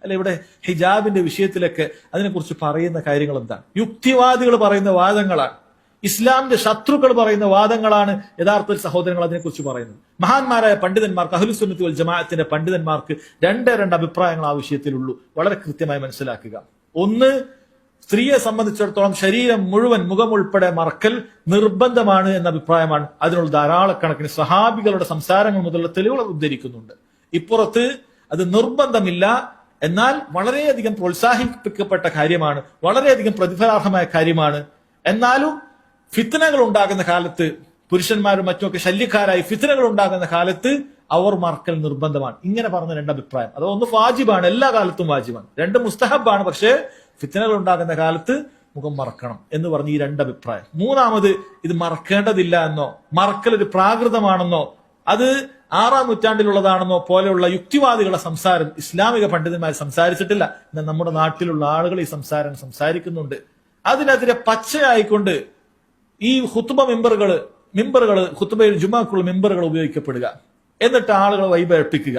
അല്ലെ ഇവിടെ ഹിജാബിന്റെ വിഷയത്തിലൊക്കെ അതിനെക്കുറിച്ച് പറയുന്ന കാര്യങ്ങൾ എന്താണ്? യുക്തിവാദികൾ പറയുന്ന വാദങ്ങളാണ്, ഇസ്ലാമിന്റെ ശത്രുക്കൾ പറയുന്ന വാദങ്ങളാണ് യഥാർത്ഥത്തിൽ സഹോദരങ്ങൾ അതിനെക്കുറിച്ച് പറയുന്നത്. മഹാന്മാരായ പണ്ഡിതന്മാർക്ക്, അഹ്ലുസ് സുന്നത്തി വൽ ജമാഅത്തിന്റെ പണ്ഡിതന്മാർക്ക് രണ്ട് അഭിപ്രായങ്ങൾ ആ വിഷയത്തിലുള്ളൂ. വളരെ കൃത്യമായി മനസ്സിലാക്കുക. ഒന്ന്, സ്ത്രീയെ സംബന്ധിച്ചിടത്തോളം ശരീരം മുഴുവൻ, മുഖം ഉൾപ്പെടെ മറക്കൽ നിർബന്ധമാണ് എന്ന അഭിപ്രായമാണ്. അതിനുള്ള ധാരാളക്കണക്കിന് സഹാബികളുടെ സംസാരങ്ങൾ മുതലുള്ള തെളിവുകൾ ഉദ്ധരിക്കുന്നുണ്ട്. ഇപ്പുറത്ത് അത് നിർബന്ധമില്ല, എന്നാൽ വളരെയധികം പ്രോത്സാഹിപ്പിക്കപ്പെട്ട കാര്യമാണ്, വളരെയധികം പ്രതിഫലാർഹമായ കാര്യമാണ്. എന്നാലും ഫിത്നകൾ ഉണ്ടാകുന്ന കാലത്ത്, പുരുഷന്മാരും മറ്റുമൊക്കെ ശല്യക്കാരായി ഫിത്നകൾ ഉണ്ടാകുന്ന കാലത്ത് അവർ മറക്കൽ നിർബന്ധമാണ്. ഇങ്ങനെ പറഞ്ഞ രണ്ട് അഭിപ്രായം. അത് ഒന്ന് വാജിബാണ്, എല്ലാ കാലത്തും വാജിബാണ്. രണ്ട് മുസ്തഹബാണ്, പക്ഷേ ഫിത്നകൾ ഉണ്ടാകുന്ന കാലത്ത് മുഖം മറക്കണം എന്ന് പറഞ്ഞ് ഈ രണ്ട് അഭിപ്രായം. മൂന്നാമത്, ഇത് മറക്കേണ്ടതില്ല എന്നോ മറക്കൽ ഒരു പ്രാകൃതമാണെന്നോ അത് 6-ാം നൂറ്റാണ്ടിലുള്ളതാണെന്നോ പോലെയുള്ള യുക്തിവാദികളുടെ സംസാരം ഇസ്ലാമിക പണ്ഡിതന്മാർ സംസാരിച്ചിട്ടില്ല. എന്നാൽ നമ്മുടെ നാട്ടിലുള്ള ആളുകൾ ഈ സംസാരം സംസാരിക്കുന്നുണ്ട്. അതിനെതിരെ പച്ചയായിക്കൊണ്ട് ഈ ഖുത്ബ മിമ്പറുകൾ ഖുത്ബയിൽ ജുമാക്കുള്ള മിമ്പറുകൾ ഉപയോഗിക്കപ്പെടുക, എന്നിട്ട് ആളുകൾ വൈബേൽപ്പിക്കുക.